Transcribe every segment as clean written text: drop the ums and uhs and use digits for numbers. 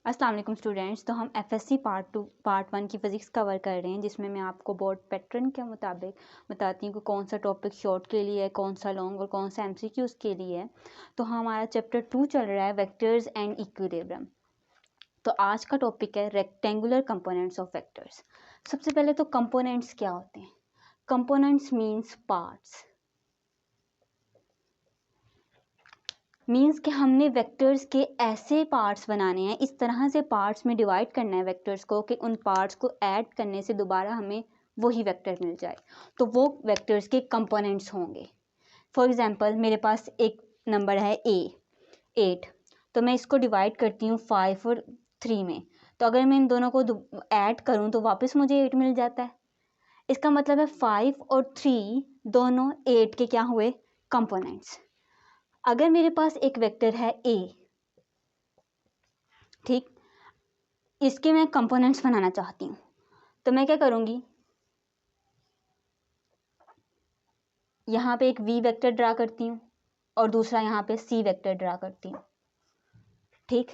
अस्सलाम वालेकुम स्टूडेंट्स। तो हम एफएससी पार्ट 1 की फ़िज़िक्स कवर कर रहे हैं, जिसमें मैं आपको बोर्ड पैटर्न के मुताबिक बताती हूँ कि कौन सा टॉपिक शॉर्ट के लिए है, कौन सा लॉन्ग और कौन सा एमसीक्यूज़ के लिए है। तो हमारा चैप्टर 2 चल रहा है वेक्टर्स एंड इक्विलिब्रियम। तो आज का टॉपिक है रेक्टेंगुलर कंपोनेंट्स ऑफ वेक्टर्स। सबसे पहले तो कंपोनेंट्स क्या होते हैं? कंपोनेंट्स मीन्स पार्ट्स, मीन्स कि हमने वेक्टर्स के ऐसे पार्ट्स बनाने हैं, इस तरह से पार्ट्स में डिवाइड करना है वेक्टर्स को कि उन पार्ट्स को ऐड करने से दोबारा हमें वही वेक्टर मिल जाए। तो वो वेक्टर्स के कंपोनेंट्स होंगे। फॉर एग्जांपल मेरे पास एक नंबर है 8, तो मैं इसको डिवाइड करती हूँ 5 और 3 में। तो अगर मैं इन दोनों को ऐड करूँ तो वापस मुझे 8 मिल जाता है। इसका मतलब है 5 और 3 दोनों 8 के क्या हुए? कंपोनेंट्स। अगर मेरे पास एक वेक्टर है ए, ठीक, इसके मैं कंपोनेंट्स बनाना चाहती हूँ, तो मैं क्या करूँगी? यहाँ पे एक वी वेक्टर ड्रा करती हूँ और दूसरा यहाँ पे सी वेक्टर ड्रा करती हूँ, ठीक।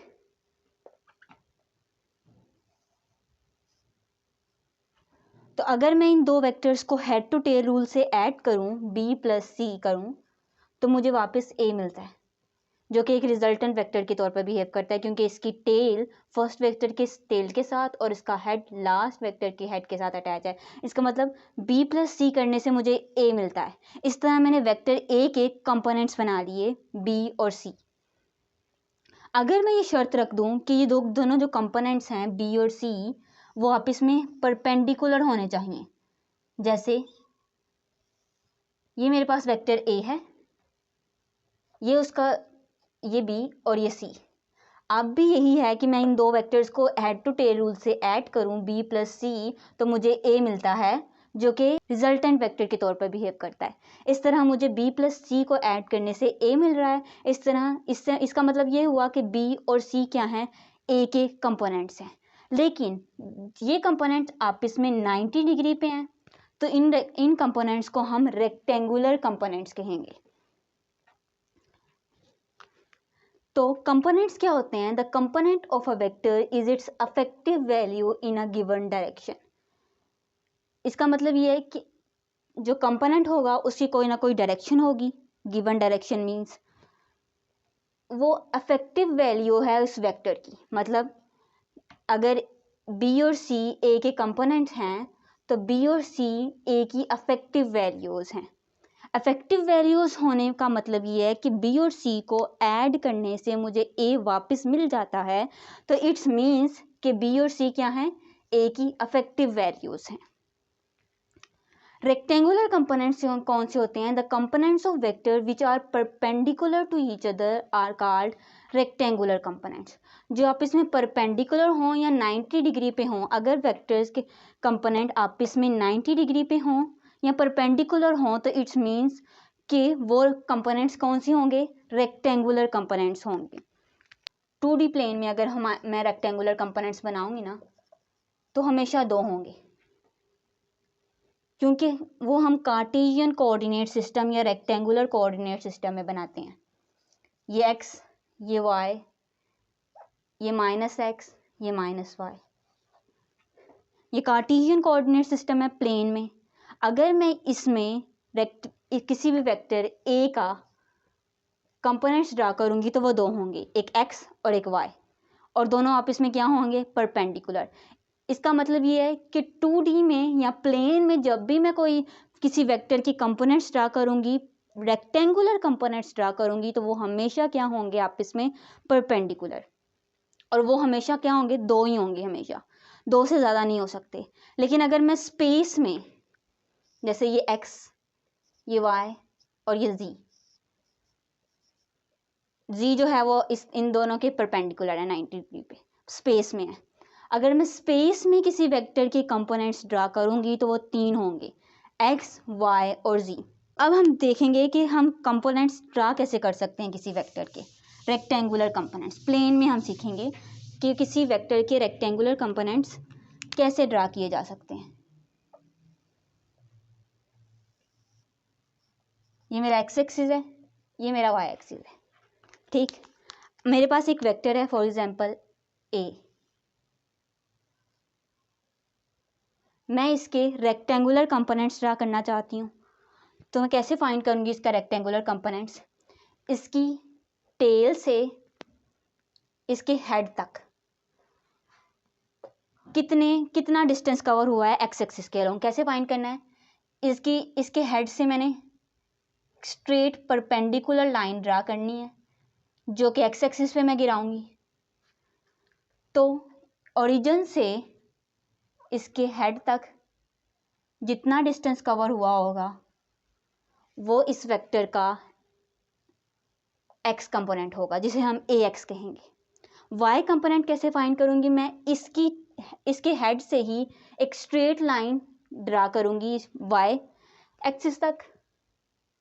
तो अगर मैं इन दो वेक्टर्स को हेड टू टेल रूल से ऐड करूँ, बी प्लस सी करूँ, तो मुझे वापस ए मिलता है, जो कि एक रिजल्टेंट वेक्टर के तौर पर बिहेव करता है, क्योंकि इसकी टेल फर्स्ट वेक्टर के टेल के साथ और इसका हेड लास्ट वेक्टर के हेड के साथ अटैच है। इसका मतलब b प्लस सी करने से मुझे a मिलता है। इस तरह मैंने वेक्टर a के कंपोनेंट्स बना लिए b और c। अगर मैं ये शर्त रख दूं कि ये दोनों जो कंपोनेंट्स हैं b और c वो आपस में परपेंडिकुलर होने चाहिए, जैसे ये मेरे पास वेक्टर a है, ये उसका ये b और ये c। अब भी यही है कि मैं इन दो वेक्टर्स को हेड टू टेल रूल से ऐड करूं b प्लस सी, तो मुझे a मिलता है, जो कि रिजल्टेंट वेक्टर के तौर पर बिहेव करता है। इस तरह मुझे b प्लस सी को ऐड करने से a मिल रहा है। इस तरह इसका मतलब ये हुआ कि b और c क्या हैं? a के कंपोनेंट्स हैं। लेकिन ये कंपोनेंट्स आपस में 90 डिग्री पे हैं, तो इन कंपोनेंट्स को हम रेक्टेंगुलर कंपोनेंट्स कहेंगे। तो कंपोनेंट्स क्या होते हैं? The component of a vector is it's affective value in a given direction. इसका मतलब ये है कि जो कंपोनेंट होगा उसकी कोई ना कोई डायरेक्शन होगी। गिवन डायरेक्शन मींस वो अफेक्टिव वैल्यू है उस वेक्टर की। मतलब अगर बी और सी ए के कंपोनेंट्स हैं, तो बी और सी ए की अफेक्टिव वैल्यूज हैं। अफेक्टिव वैल्यूज होने का मतलब ये है कि बी और सी को ऐड करने से मुझे ए वापस मिल जाता है। तो इट्स मीन्स कि बी और सी क्या हैं? ए की अफेक्टिव वैल्यूज हैं। रेक्टेंगुलर कंपोनेंट्स कौन से होते हैं? The components of vector which are perpendicular to each other are called rectangular components. जो आपस में परपेंडिकुलर हों या 90 डिग्री पे हों, अगर वेक्टर्स के कंपोनेंट आपस में 90 डिग्री पे हों या परपेंडिकुलर हों, तो इट्स मीन्स कि वो कंपोनेंट्स कौन सी होंगे? रेक्टेंगुलर कंपोनेंट्स होंगे। 2D प्लेन में अगर मैं रेक्टेंगुलर कंपोनेंट्स बनाऊंगी ना, तो हमेशा दो होंगे, क्योंकि वो हम कार्टेशियन कोऑर्डिनेट सिस्टम या रेक्टेंगुलर कोऑर्डिनेट सिस्टम में बनाते हैं। ये x, ये y, ये -x, ये -y। ये कार्टेशियन कोऑर्डिनेट सिस्टम है प्लेन में। अगर मैं इसमें किसी भी वेक्टर a का कंपोनेंट्स ड्रा करूंगी, तो वो दो होंगे, एक x और एक y, और दोनों आपस में क्या होंगे? परपेंडिकुलर। इसका मतलब ये है कि 2D में या प्लेन में जब भी मैं कोई किसी वेक्टर की कंपोनेंट्स ड्रा करूंगी, रेक्टेंगुलर कंपोनेंट्स ड्रा करूंगी, तो वो हमेशा क्या होंगे? आपस में परपेंडिकुलर। और वो हमेशा क्या होंगे? दो ही होंगे, हमेशा दो से ज़्यादा नहीं हो सकते। लेकिन अगर मैं स्पेस में, जैसे ये x, ये y और ये z जो है वो इन दोनों के परपेंडिकुलर है, 90 डिग्री पे स्पेस में है। अगर मैं स्पेस में किसी वेक्टर के कंपोनेंट्स ड्रा करूंगी, तो वो तीन होंगे, x, y और z। अब हम देखेंगे कि हम कंपोनेंट्स ड्रा कैसे कर सकते हैं किसी वेक्टर के रेक्टेंगुलर कंपोनेंट्स। प्लेन में हम सीखेंगे कि किसी वेक्टर के रेक्टेंगुलर कंपोनेंट्स कैसे ड्रा किए जा सकते हैं। ये मेरा x एक्सिस है, ये मेरा y एक्सिस है, ठीक। मेरे पास एक वेक्टर है, फॉर एग्जांपल ए। मैं इसके रेक्टेंगुलर कंपोनेंट्स ड्रा करना चाहती हूँ, तो मैं कैसे फाइंड करूँगी इसका रेक्टेंगुलर कंपोनेंट्स? इसकी टेल से इसके हेड तक कितना डिस्टेंस कवर हुआ है एक्स एक्सिस के अलोंग, कैसे फाइंड करना है? इसके हेड से मैंने स्ट्रेट परपेंडिकुलर लाइन ड्रा करनी है जो कि एक्स एक्सिस पे मैं गिराऊंगी। तो ओरिजिन से इसके हेड तक जितना डिस्टेंस कवर हुआ होगा वो इस वेक्टर का एक्स कंपोनेंट होगा, जिसे हम ए एक्स कहेंगे। वाई कंपोनेंट कैसे फाइंड करूंगी? मैं इसके हेड से ही एक स्ट्रेट लाइन ड्रा करूंगी वाई एक्सिस तक,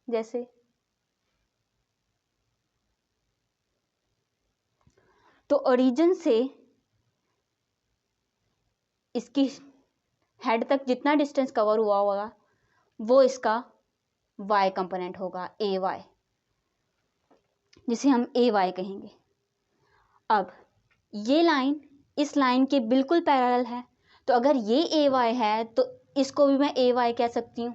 जैसे। तो ओरिजिन से इसकी हेड तक जितना डिस्टेंस कवर हुआ होगा वो इसका वाई कंपोनेंट होगा, ए वाई, जिसे हम ए वाई कहेंगे। अब ये लाइन इस लाइन के बिल्कुल पैरेलल है, तो अगर ये ए वाई है तो इसको भी मैं ए वाई कह सकती हूँ,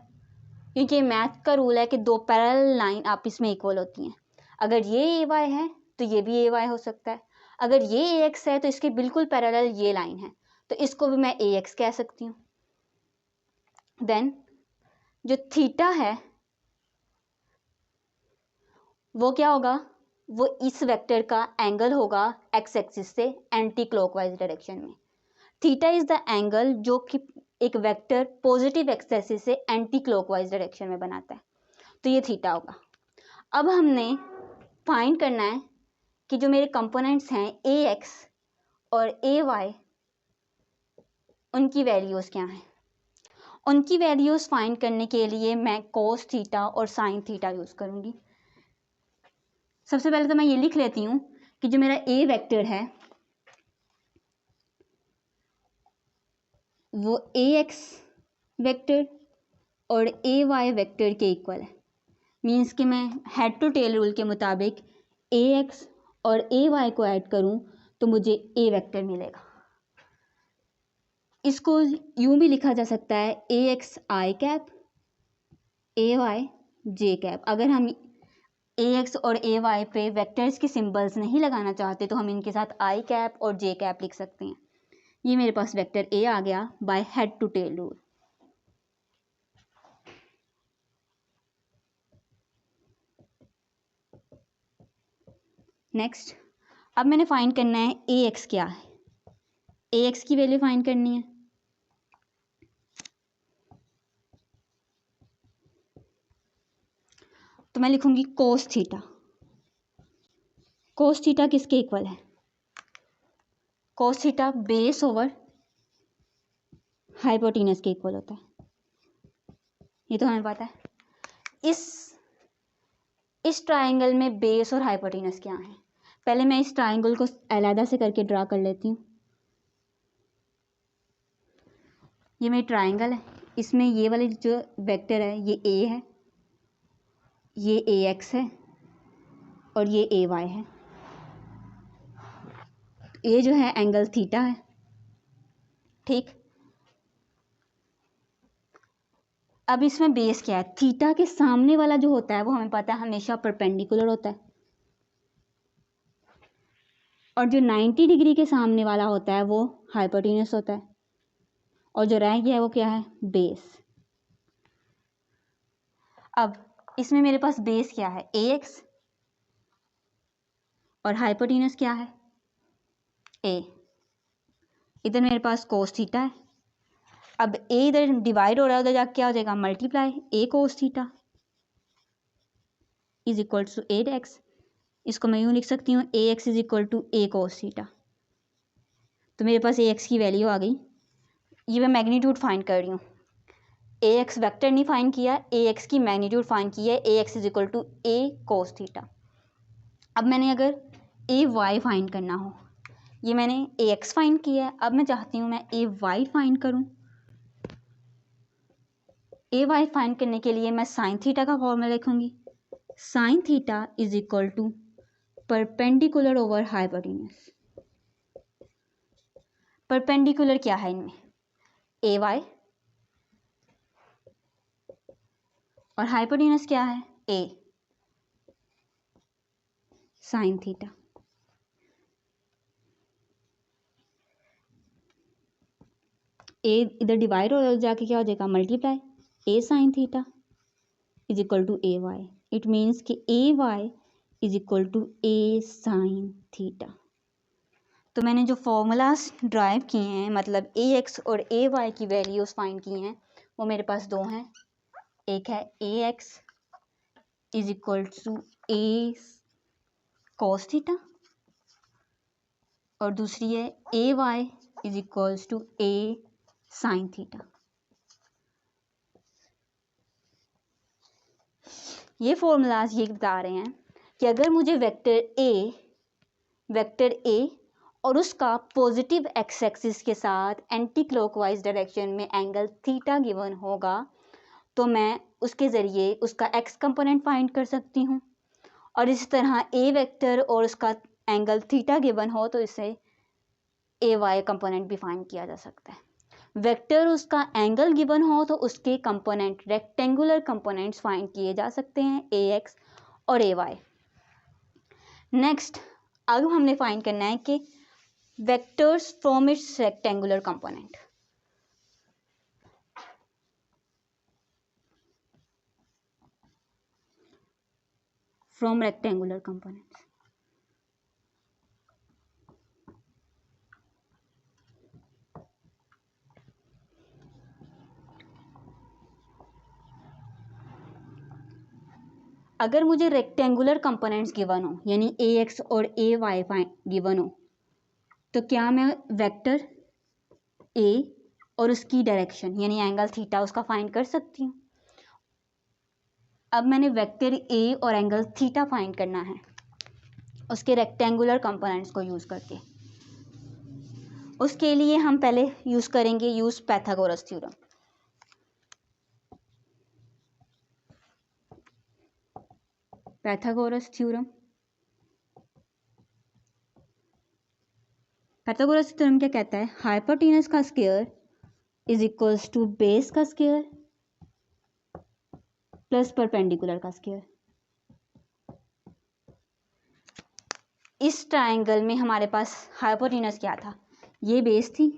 क्योंकि मैथ का रूल है कि दो पैरेलल लाइन आपस में इक्वल होती हैं। अगर ये ए वाई है तो ये भी ए वाई हो सकता है, अगर ये ए एक्स है तो इसके बिल्कुल पैरेलल ये लाइन है, तो इसको भी मैं ए एक्स कह सकती हूँ। देन जो थीटा है वो क्या होगा? वो इस वेक्टर का एंगल होगा एक्स एक्सिस से एंटी क्लॉकवाइज डायरेक्शन में। थीटा इज द एंगल जो कि एक वेक्टर पॉजिटिव एक्स एक्सिस से एंटी क्लॉकवाइज डायरेक्शन में बनाता है, तो ये थीटा होगा। अब हमने फाइंड करना है कि जो मेरे कंपोनेंट्स हैं ए एक्स और ए वाई, उनकी वैल्यूज़ क्या हैं। उनकी वैल्यूज़ फाइंड करने के लिए मैं कोस थीटा और साइन थीटा यूज़ करूँगी। सबसे पहले तो मैं ये लिख लेती हूँ कि जो मेरा ए वेक्टर है वो ए एक्स वेक्टर और ए वाई वेक्टर के इक्वल है। मीन्स कि मैं हेड टू टेल रूल के मुताबिक ए एक्स और ए वाई को ऐड करूँ तो मुझे ए वेक्टर मिलेगा। इसको यूँ भी लिखा जा सकता है A X I cap A Y J cap. अगर हम ए एक्स और ए वाई पे वेक्टर्स के सिंबल्स नहीं लगाना चाहते तो हम इनके साथ आई कैप और जे कैप लिख सकते हैं। ये मेरे पास वेक्टर ए आ गया by head to tail rule. Next, अब मैंने फाइंड करना है ए एक्स क्या है। ए एक्स की वैल्यू फाइंड करनी है। तो मैं लिखूंगी कोस थीटा। कोस थीटा किसके इक्वल है? Cos theta base over hypotenuse के इक्वल होता है, ये तो हमें पता है। इस ट्राइंगल में बेस और हाइपोटेनस क्या है? पहले मैं इस ट्राइंगल को अलग से करके ड्रा कर लेती हूँ। ये मेरी ट्राइंगल है, इसमें ये वाले जो वेक्टर है ये ए है, ये ए एक्स है और ये ए वाई है। ये जो है एंगल थीटा है, ठीक। अब इसमें बेस क्या है? थीटा के सामने वाला जो होता है वो हमें पता है हमेशा परपेंडिकुलर होता है, और जो 90 डिग्री के सामने वाला होता है वो हाइपोटेनस होता है, और जो रह गया है वो क्या है? बेस। अब इसमें मेरे पास बेस क्या है? ए एक्स, और हाइपोटेनस क्या है? ए। इधर मेरे पास कोस थीटा है। अब ए इधर डिवाइड हो रहा है, उधर जाके क्या हो जाएगा? Multiply A cos theta is equal to A X. इसको मैं यूँ लिख सकती हूँ A X is equal to A cos theta. तो मेरे पास ए एक्स की वैल्यू आ गई। ये मैं मैग्नीट्यूड फाइंड कर रही हूँ, ए एक्स वैक्टर नहीं फाइंड किया, ए एक्स की मैग्नीट्यूड फाइंड की है। A X is equal to A cos theta. अब मैंने अगर ए वाई फाइंड करना हो, ये मैंने ए एक्स फाइंड किया है, अब मैं चाहती हूँ मैं ए वाई फाइंड करूँ। ए वाई फाइंड करने के लिए मैं साइन थीटा का फॉर्मूला लिखूंगी। Sine theta is equal to perpendicular over hypotenuse. Perpendicular क्या है इनमें, ए वाई, और हाइपोटेनस क्या है, ए साइन थीटा। ए इधर डिवाइड हो जाके क्या हो जाएगा, multiply, A sine theta is equal to A Y. It means कि A Y is equal to A sine theta. तो मैंने जो फॉर्मूलाज ड्राइव किए हैं, मतलब ए एक्स और ए वाई की वैल्यूज फाइंड की हैं, वो मेरे पास दो हैं। एक है A X is equal to A cos theta, और दूसरी है A Y is equals to A sine theta. ये फॉर्मूलाज ये बता रहे हैं कि अगर मुझे वेक्टर ए और उसका पॉजिटिव एक्स एक्सिस के साथ एंटी क्लॉकवाइज डायरेक्शन में एंगल थीटा गिवन होगा, तो मैं उसके ज़रिए उसका एक्स कंपोनेंट फाइंड कर सकती हूँ। और इस तरह ए वेक्टर और उसका एंगल थीटा गिवन हो तो इसे ए वाई कंपोनेंट भी फाइंड किया जा सकता है। वेक्टर उसका एंगल गिवन हो तो उसके कंपोनेंट, रेक्टेंगुलर कंपोनेंट्स फाइंड किए जा सकते हैं, ए एक्स और ए वाई। नेक्स्ट अब हमने फाइंड करना है कि vectors from its rectangular component. From rectangular components, अगर मुझे रेक्टेंगुलर कंपोनेंट्स गिवन हो, यानी ए एक्स और ए वाई गिवन हो, तो क्या मैं वेक्टर ए और उसकी डायरेक्शन यानी एंगल थीटा उसका फाइंड कर सकती हूँ। अब मैंने वेक्टर ए और एंगल थीटा फाइंड करना है उसके रेक्टेंगुलर कंपोनेंट्स को यूज़ करके। उसके लिए हम पहले यूज़ करेंगे पाइथागोरस थ्योरम। पाइथागोरस थ्योरम क्या कहता है, हाइपोटेनस का square is equals to base का स्क्वायर प्लस परपेंडिकुलर का स्क्वायर। इस ट्रायंगल में हमारे पास हाइपोटेनस क्या था, ये बेस थी,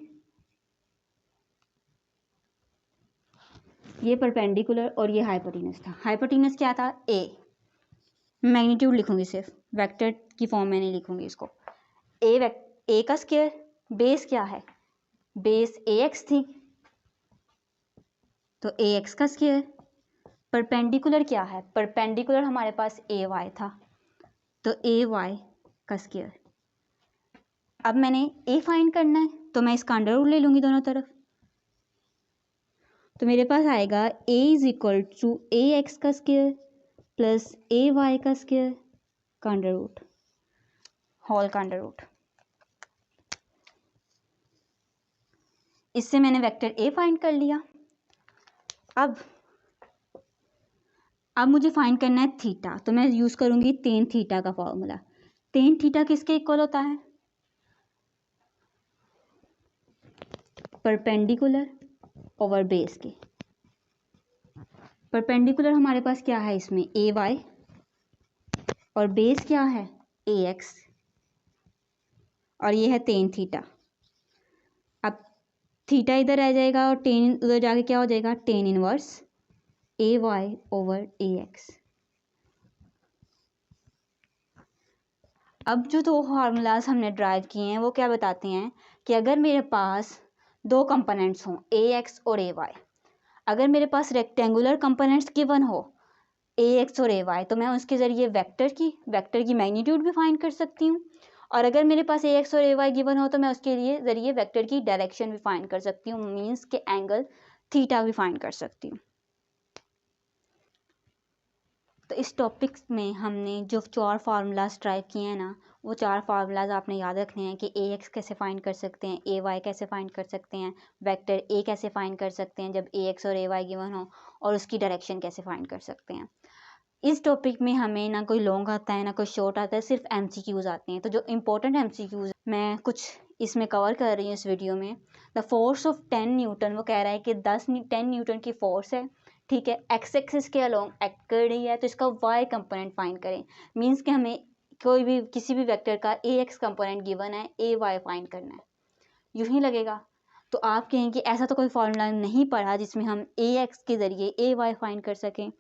ये परपेंडिकुलर और ये हाइपोटेनस था। हाइपोटेनस क्या था, ए, मैग्नीट्यूड लिखूंगी, सिर्फ वेक्टर की फॉर्म में नहीं लिखूंगी इसको। ए का स्क्वायर, बेस क्या है, बेस ए एक्स थी तो ए एक्स का स्क्वायर। परपेंडिकुलर क्या है, परपेंडिकुलर हमारे पास ए वाई था तो ए वाई का स्क्वायर। अब मैंने ए फाइंड करना है तो मैं इसका अंडर रूट ले लूँगी दोनों तरफ, तो मेरे पास आएगा A is equal to A X का स्क्वायर प्लस ए वाई का स्क्वायर का अंडर रूट, होल का अंडर रूट। इससे मैंने वेक्टर ए फाइंड कर लिया। अब मुझे फाइंड करना है थीटा, तो मैं यूज़ करूँगी टेन थीटा का फॉर्मूला। टेन थीटा किसके इक्वल होता है, परपेंडिकुलर ओवर बेस के। परपेंडिकुलर हमारे पास क्या है इसमें, ए वाई, और बेस क्या है, ए एक्स, और ये है टेन थीटा। अब थीटा इधर आ जाएगा और टेन उधर जाके क्या हो जाएगा, टेन इनवर्स ए वाई ओवर ए एक्स। अब जो दो फार्मूलाज हमने ड्राइव किए हैं वो क्या बताते हैं कि अगर मेरे पास दो कंपोनेंट्स हों, ए एक्स और ए वाई, अगर मेरे पास रेक्टेंगुलर कंपोनेंट्स गिवन हो ए एक्स और ए वाई, तो मैं उसके ज़रिए वेक्टर की मैग्नीट्यूड भी फाइंड कर सकती हूँ। और अगर मेरे पास ए एक्स और ए वाई गिवन हो तो मैं उसके लिए ज़रिए वेक्टर की डायरेक्शन भी फाइंड कर सकती हूँ, मीन्स के एंगल थीटा भी फाइंड कर सकती हूँ। तो इस टॉपिक में हमने जो 4 फार्मूलाज ड्राइव किए हैं ना, वो 4 फार्मूलाज आपने याद रखने हैं कि ए एक्स कैसे फाइंड कर सकते हैं, ए वाई कैसे फाइंड कर सकते हैं, वेक्टर ए कैसे फाइंड कर सकते हैं जब ए एक्स और ए वाई गिवन हो, और उसकी डायरेक्शन कैसे फाइंड कर सकते हैं। इस टॉपिक में हमें ना कोई लॉन्ग आता है ना कोई शॉर्ट आता है, सिर्फ MCQs आते हैं। तो जो इम्पोर्टेंट MCQs मैं कुछ इसमें कवर कर रही हूँ इस वीडियो में। द फोर्स ऑफ 10 न्यूटन, वो कह रहा है कि 10 न्यूटन की फोर्स है, ठीक है, एक्स एक्सिस के अलोंग एक्ट कर रही है, तो इसका वाई कंपोनेंट फाइंड करें। मीन्स कि हमें कोई भी किसी भी वेक्टर का ए एक्स कंपोनेंट गिवन है, ए वाई फाइंड करना है, यूं ही लगेगा। तो आप कहें कि ऐसा तो कोई फॉर्मूला नहीं पढ़ा जिसमें हम ए एक्स के ज़रिए ए वाई फाइंड कर सकें,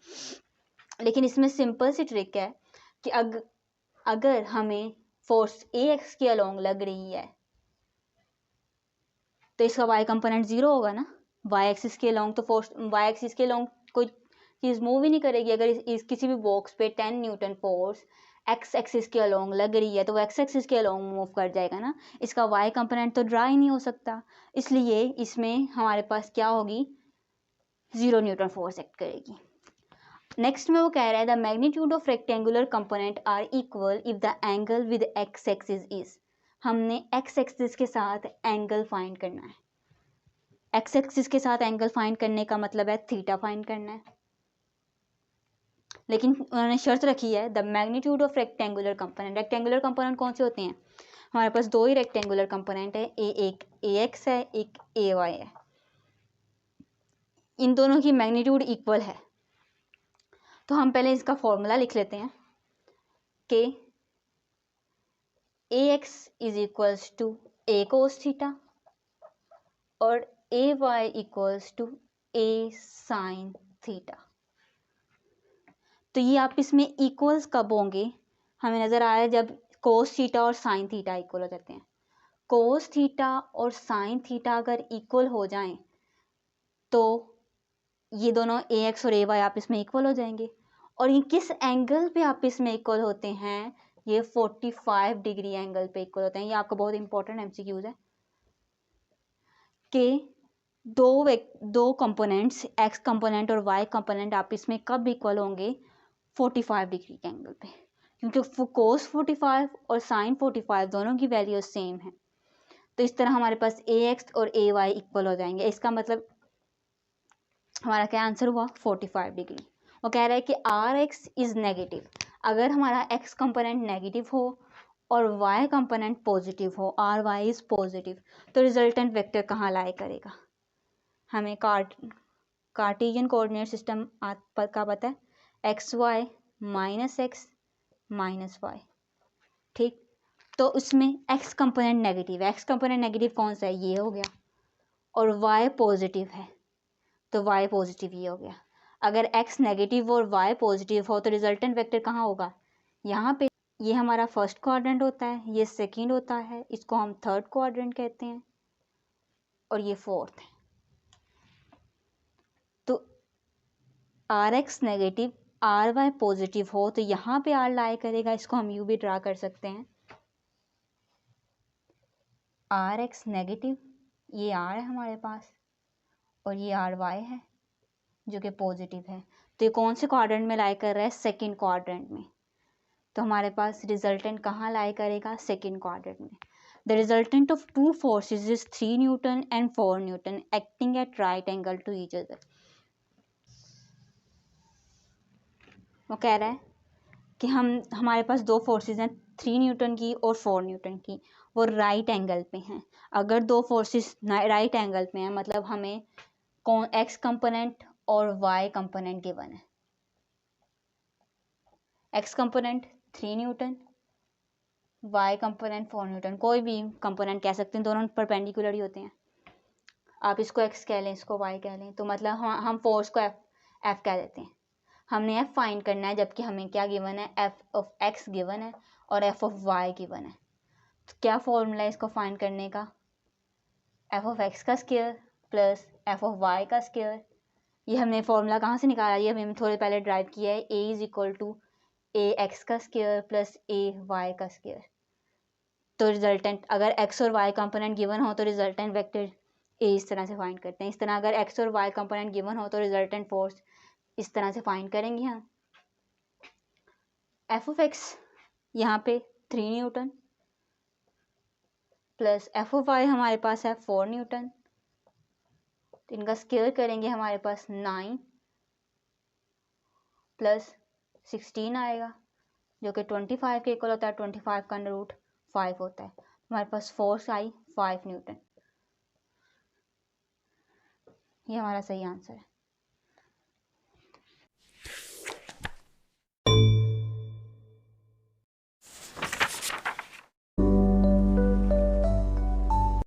लेकिन इसमें सिंपल सी ट्रिक है कि अगर हमें फोर्स ए एक्स के अलोंग लग रही है तो इसका वाई कंपोनेंट ज़ीरो होगा ना। वाई एक्सिस के अलोंग तो फोर्स वाई एक्सिस के अलोंग कोई चीज़ मूव ही नहीं करेगी। अगर इस किसी भी बॉक्स पे 10 न्यूटन फोर्स एक्स एक्सिस के अलोंग लग रही है तो वो एक्स एक्सिस के अलोंग मूव कर जाएगा ना, इसका वाई कंपोनेंट तो ड्रा ही नहीं हो सकता। इसलिए इसमें हमारे पास क्या होगी, 0 न्यूटन फोर्स एक्ट करेगी। नेक्स्ट में वो कह रहा है the magnitude of rectangular component are equal if the angle with X axis is. हमने एक्स एक्सिस के साथ एंगल फाइंड करना है। एक्स एक्सिस के साथ एंगल फाइंड करने का मतलब है थीटा फाइंड करना है, लेकिन उन्होंने शर्त रखी है the magnitude of rectangular component. Rectangular component कौन से होते हैं, हमारे पास दो ही रेक्टेंगुलर कंपोनेंट है, एक ए एक्स है, एक ए वाई है। इन दोनों की मैग्नीट्यूड इक्वल है, तो हम पहले इसका फॉर्मूला लिख लेते हैं कि A X is equals to A cos theta और A Y equals to A sine theta. तो ये आप इसमें इक्वल्स कब होंगे, हमें नज़र आ रहा है जब कोस थीटा और साइन थीटा इक्वल हो जाते हैं। कोस थीटा और साइन थीटा अगर इक्वल हो जाएं तो ये दोनों ए एक्स और ए वाई आपस में इक्वल हो जाएंगे। और ये किस एंगल पे आपस में इक्वल होते हैं, ये 45 डिग्री एंगल पे इक्वल होते हैं। ये आपका बहुत इंपॉर्टेंट एमसीक्यूज है कि दो कंपोनेंट्स एक्स कंपोनेंट और वाई कंपोनेंट आपस में कब इक्वल होंगे, 45 डिग्री के एंगल पे, क्योंकि कोस 45 और साइन 45 दोनों की वैल्यू सेम है। तो इस तरह हमारे पास ए एक्स और ए वाई इक्वल हो जाएंगे। इसका मतलब हमारा क्या आंसर हुआ, 45 डिग्री। वो कह रहा है कि आर एक्स इज नेगेटिव। अगर हमारा एक्स कंपोनेंट नेगेटिव हो और वाई कंपोनेंट पॉजिटिव हो, आर वाई इज पॉजिटिव, तो रिजल्टेंट वेक्टर कहाँ लाई करेगा, हमें कार्टेशियन कोऑर्डिनेट सिस्टम का पता है, X Y minus X minus Y, ठीक। तो उसमें एक्स कंपोनेंट नेगेटिव है, एक्स कंपोनेंट नेगेटिव कौन सा है, ये हो गया, और वाई पॉजिटिव है तो वाई पॉजिटिव ये हो गया। अगर एक्स नेगेटिव और वाई पॉजिटिव हो तो रिजल्टेंट वेक्टर कहाँ होगा, यहाँ पे। ये हमारा फर्स्ट क्वाड्रेंट होता है, ये सेकंड होता है, इसको हम थर्ड क्वाड्रेंट कहते हैं, और ये फोर्थ है। तो R X negative R Y positive हो तो यहाँ पे आर लाई करेगा, इसको हम यू भी ड्रा कर सकते हैं। आर एक्स नेगेटिव, ये आर है हमारे पास, और ये आर वाई है जो कि पॉजिटिव है। तो ये कौन से क्वाड्रेंट में लाई कर रहा है, सेकंड क्वाड्रेंट में। तो हमारे पास रिजल्टेंट कहाँ लाई करेगा, सेकंड क्वाड्रेंट में। The resultant of two forces is 3 newton and 4 newton acting at right angle to each other. वो कह रहा है कि हमारे पास दो फोर्सेज हैं, 3 न्यूटन की और 4 न्यूटन की, वो राइट एंगल पे हैं। अगर दो फोर्सेस राइट एंगल पे हैं मतलब हमें कौन एक्स कंपोनेंट और वाई कंपोनेंट गिवन है। X component 3 newton, Y component 4 newton, कोई भी कंपोनेंट कह सकते हैं, दोनों परपेंडिकुलर ही होते हैं। आप इसको एक्स कह लें, इसको वाई कह लें, तो मतलब हम फोर्स को एफ कह देते हैं। हमने एफ फाइंड करना है, जबकि हमें क्या गिवन है, एफ ऑफ एक्स गिवन है और एफ ऑफ वाई गिवन है। तो क्या फॉर्मूला है इसको फाइंड करने का, एफ ऑफ एक्स का square plus F of Y का स्क्वायर। ये हमने फॉर्मूला कहाँ से निकाला, ये हमने थोड़े पहले ड्राइव किया है, A is equal to A X का स्क्वायर प्लस ए वाई का स्क्वायर। तो रिजल्टेंट अगर एक्स और वाई कंपोनेंट गिवन हो तो रिजल्टेंट वेक्टर ए इस तरह से फाइंड करते हैं। इस तरह अगर एक्स और वाई कंपोनेंट गिवन हो तो रिजल्टेंट फोर्स इस तरह से फाइंड करेंगे हम। एफ ऑफ एक्स यहाँ पे 3 newton plus F of Y हमारे पास है 4 न्यूटन, तो इनका स्क्वायर करेंगे हमारे पास 9 प्लस 16 आएगा जो कि 25 के इक्वल होता है। 25 का अंडर रूट 5 होता है। हमारे पास फोर्स आई 5 न्यूटन। ये हमारा सही आंसर है।